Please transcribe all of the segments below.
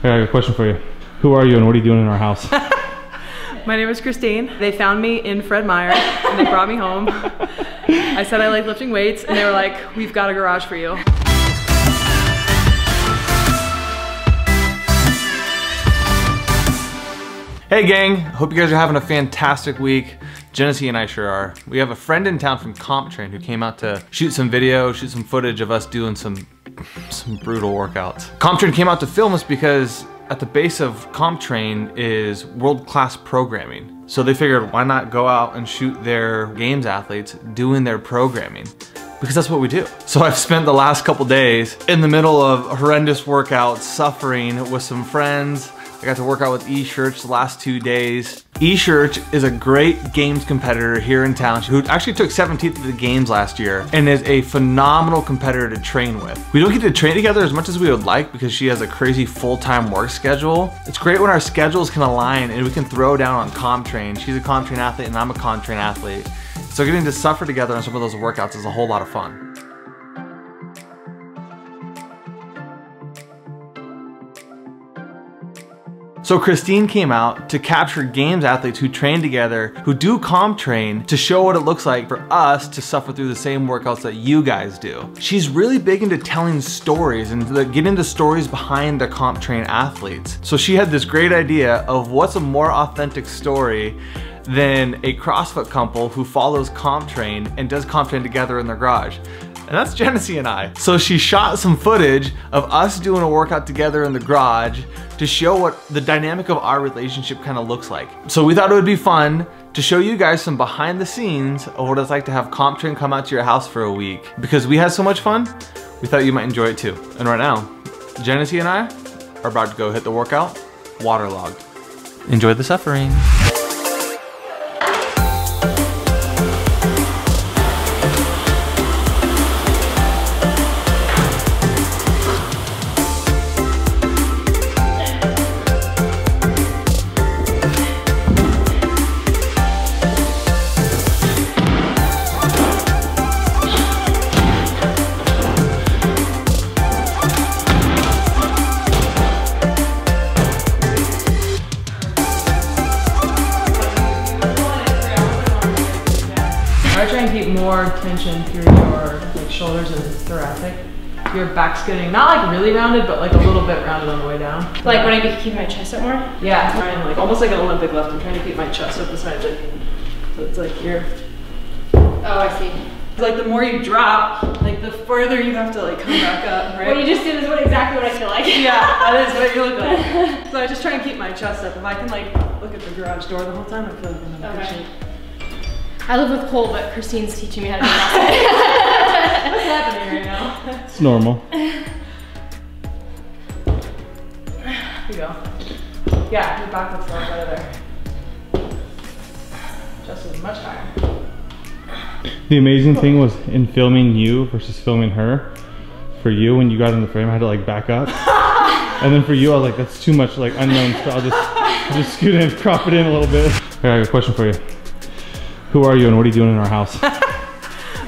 I got a question for you. Who are you and what are you doing in our house? My name is Christine. They found me in Fred Meyer and they brought me home. I said I like lifting weights and they were like, we've got a garage for you. Hey gang, hope you guys are having a fantastic week. Genesee and I sure are. We have a friend in town from CompTrain who came out to shoot some video, shoot some footage of us doing some brutal workouts. CompTrain came out to film us because at the base of CompTrain is world-class programming. So they figured why not go out and shoot their games athletes doing their programming, because that's what we do. So I've spent the last couple days in the middle of horrendous workouts, suffering with some friends. I got to work out with E-Church the last 2 days. E-Church is a great games competitor here in town who actually took 17th at the games last year and is a phenomenal competitor to train with. We don't get to train together as much as we would like because she has a crazy full-time work schedule. It's great when our schedules can align and we can throw down on CompTrain. She's a CompTrain athlete and I'm a CompTrain athlete. So getting to suffer together on some of those workouts is a whole lot of fun. So Christine came out to capture games athletes who train together, who do CompTrain, to show what it looks like for us to suffer through the same workouts that you guys do. She's really big into telling stories and getting the stories behind the CompTrain athletes. So she had this great idea of what's a more authentic story than a CrossFit couple who follows CompTrain and does CompTrain together in their garage. And that's Genesee and I. So she shot some footage of us doing a workout together in the garage to show what the dynamic of our relationship kind of looks like. So we thought it would be fun to show you guys some behind the scenes of what it's like to have CompTrain come out to your house for a week. Because we had so much fun, we thought you might enjoy it too. And right now, Genesee and I are about to go hit the workout, waterlogged. Enjoy the suffering. I try and keep more tension through your shoulders and thoracic. Your back's getting not like really rounded, but like a little bit rounded on the way down. Like when I keep my chest up more? Yeah, trying like almost like an Olympic lift. I'm trying to keep my chest up beside it. So it's like here. Oh, I see. Like the more you drop, like the further you have to like come back up, right? What you just did is exactly what I feel like. Yeah, that is what you look like. So I just try and keep my chest up. If I can like look at the garage door the whole time, I feel like I'm in good shape. I live with Cole, but Christine's teaching me how to do that. What's happening right now? It's normal. Here you go. Yeah, your back looks a lot better there. Chest is much higher. The amazing thing was in filming you versus filming her, for you when you got in the frame I had to like back up. And then for you I was like, that's too much like unknown, so I'll just scoot in, crop it in a little bit. I got a question for you. Who are you and what are you doing in our house?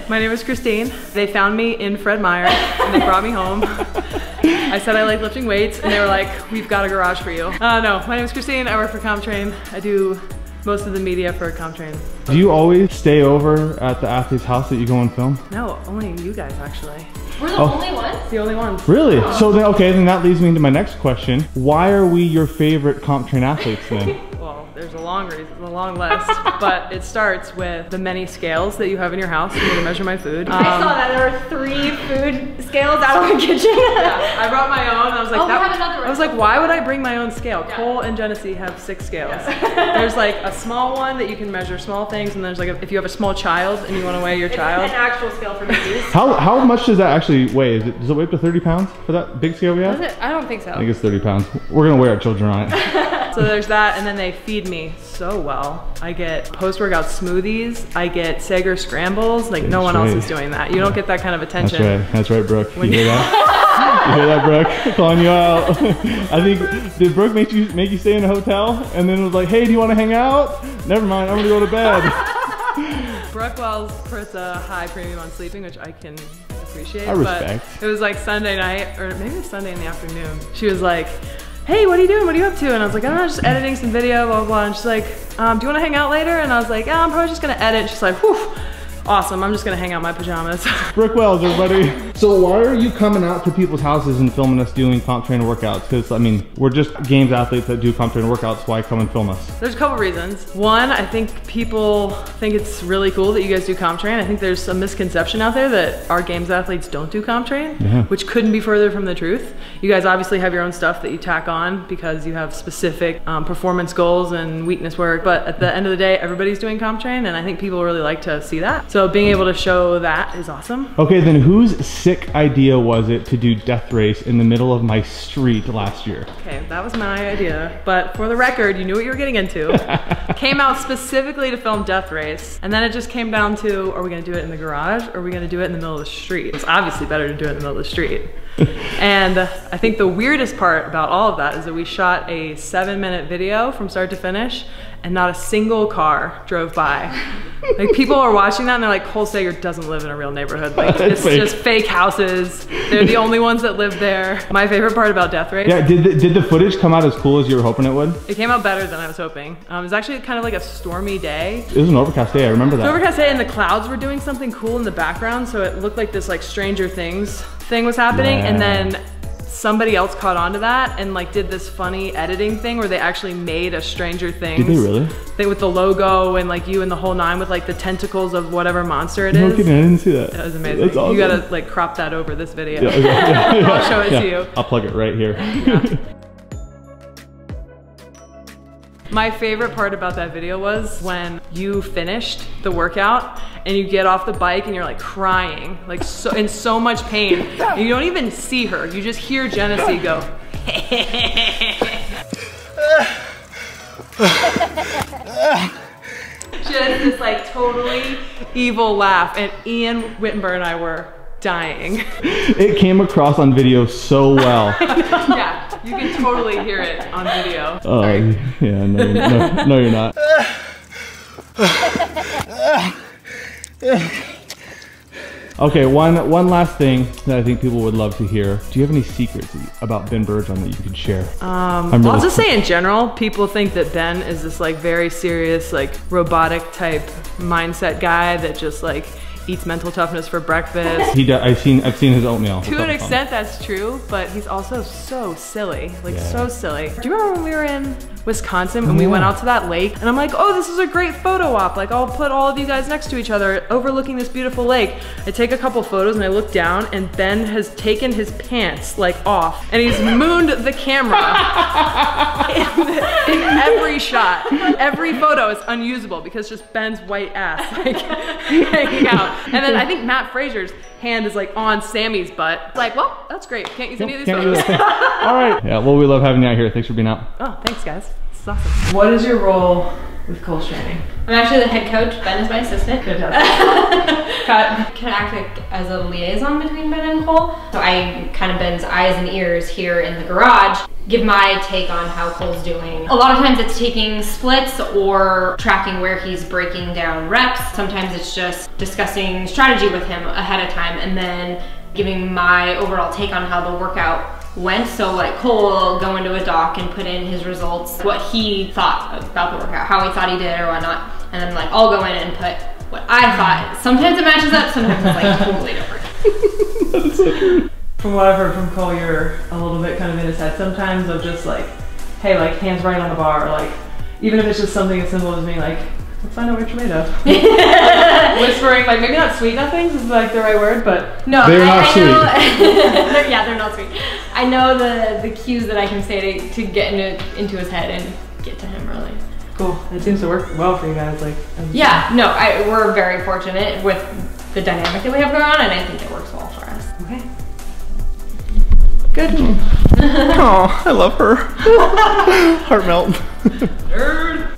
My name is Christine. They found me in Fred Meyer and they brought me home. I said I like lifting weights and they were like, we've got a garage for you. No, my name is Christine. I work for CompTrain. I do most of the media for CompTrain. Do you always stay over at the athlete's house that you go and film? No, only you guys actually. We're the only ones? The only ones. Really? So then, okay, then that leads me into my next question. Why are we your favorite CompTrain athletes then? Well, there's a long reason, a long list, but it starts with the many scales that you have in your house for me to measure my food. I saw that there were 3 food scales out of the kitchen. Yeah, I brought my own. I was like, we have another one. I was like, why would I bring my own scale? Yeah. Cole and Genesee have 6 scales. Yeah. There's like a small one that you can measure small things, and there's like if you have a small child and you want to weigh your child. It's an actual scale for babies. How much does that actually weigh? Does it weigh up to 30 pounds for that big scale we have? Does it? I don't think so. I think it's 30 pounds. We're gonna weigh our children on it. So there's that, and then they feed me so well. I get post-workout smoothies, I get Sager scrambles, like no one else is doing that. You don't get that kind of attention. That's right, Brooke. You hear that? You hear that, Brooke? Calling you out. I think, did Brooke make you stay in a hotel? And then it was like, hey, do you want to hang out? Never mind, I'm gonna go to bed. Brooke Wells puts a high premium on sleeping, which I can appreciate. I respect. But it was like Sunday night, or maybe it was Sunday in the afternoon. She was like, hey, what are you doing? What are you up to? And I was like, I don't know, just editing some video, blah, blah, blah. And she's like, do you want to hang out later? And I was like, I'm probably just gonna edit. She's like, whew, awesome, I'm just gonna hang out in my pajamas. Brooke Wells, everybody. So why are you coming out to people's houses and filming us doing CompTrain workouts? Because I mean, we're just games athletes that do CompTrain workouts. Why come and film us? There's a couple reasons. One, I think people think it's really cool that you guys do CompTrain. I think there's some misconception out there that our games athletes don't do CompTrain, which couldn't be further from the truth. You guys obviously have your own stuff that you tack on because you have specific performance goals and weakness work, but at the end of the day, everybody's doing CompTrain, and I think people really like to see that. So being able to show that is awesome. Okay, then whose sick idea was it to do death race in the middle of my street last year? Okay, that was my idea, but for the record, you knew what you were getting into. Came out specifically to film death race, and then it just came down to, are we gonna do it in the garage, or are we gonna do it in the middle of the street? It's obviously better to do it in the middle of the street. And I think the weirdest part about all of that is that we shot a 7-minute video from start to finish, and not a single car drove by. Like, people are watching that and they're like, Cole Sager doesn't live in a real neighborhood. Like, it's just fake houses. They're the only ones that live there. My favorite part about Death Race. Yeah, did the footage come out as cool as you were hoping it would? It came out better than I was hoping. It was actually kind of like a stormy day. It was an overcast day, I remember that. It was an overcast day, and the clouds were doing something cool in the background, so it looked like this like Stranger Things thing was happening, and then somebody else caught on to that and like did this funny editing thing where they actually made a Stranger Things. Did they really? Thing with the logo and like you and the whole nine with like the tentacles of whatever monster it is. No kidding, I didn't see that. That was amazing. That's awesome. You gotta like crop that over this video. Yeah. I'll show it to you. I'll plug it right here. Yeah. My favorite part about that video was when you finished the workout and you get off the bike and you're like crying, like in so much pain. And you don't even see her. You just hear Genesee go. She has this like totally evil laugh, and Ian Wittenberg and I were dying. It came across on video so well. Yeah, you can totally hear it on video. Oh, yeah, no, you're not. Okay, one last thing that I think people would love to hear. Do you have any secrets about Ben Bergeron that you could share? I'll just say in general, people think that Ben is this like very serious, like robotic type mindset guy that just like eats mental toughness for breakfast. I've seen his oatmeal. To an extent, that's true, but he's also so silly, like so silly. Do you remember when we were in Wisconsin when we went out to that lake? And I'm like, oh, this is a great photo op. Like, I'll put all of you guys next to each other overlooking this beautiful lake. I take a couple photos and I look down, and Ben has taken his pants like off and he's mooned the camera in every shot. Every photo is unusable because just Ben's white ass like hanging out. And then I think Matt Fraser's hand is like on Sammy's butt. It's like, well, that's great. Can't use any of these photos. All right. Yeah, well, we love having you out here. Thanks for being out. Oh, thanks guys. This is awesome. What is your role with Cole's training? I'm actually the head coach. Ben is my assistant. Fantastic. Cut. Can act as a liaison between Ben and Cole. So I kind of Ben's eyes and ears here in the garage, give my take on how Cole's doing. A lot of times it's taking splits or tracking where he's breaking down reps. Sometimes it's just discussing strategy with him ahead of time and then giving my overall take on how the workout went. So like Cole will go into a doc and put in his results, what he thought about the workout, how he thought he did or whatnot. And then like I'll go in and put what I thought. Sometimes it matches up, sometimes it's like totally different. That's so true. From what I've heard from Cole, you're a little bit kind of in his head sometimes of just like, hey, like hands right on the bar, or like, even if it's just something as simple as being like, let's find out what you're made of. Whispering, like maybe not sweet nothings is like the right word, but no, they're not I sweet. Know, yeah, they're not sweet. I know the cues that I can say to get into his head and get to him really. Cool. It seems to work well for you guys. Like, yeah, no, we're very fortunate with the dynamic that we have going on, and I think it works well for us. Okay. Good. Oh, I love her. Heart melt. Nerd.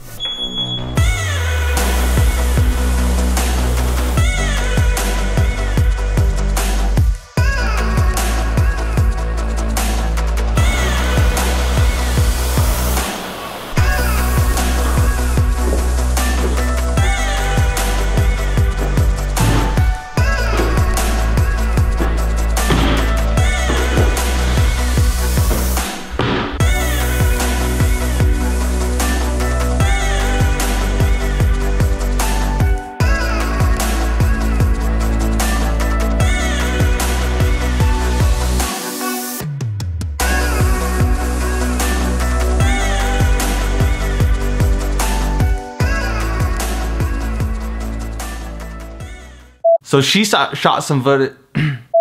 So she shot some footage.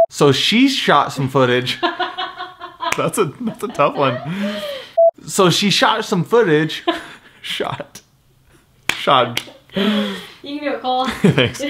So she shot some footage. That's a tough one. So she shot some footage. Shot. You can do it, Cole. Thanks.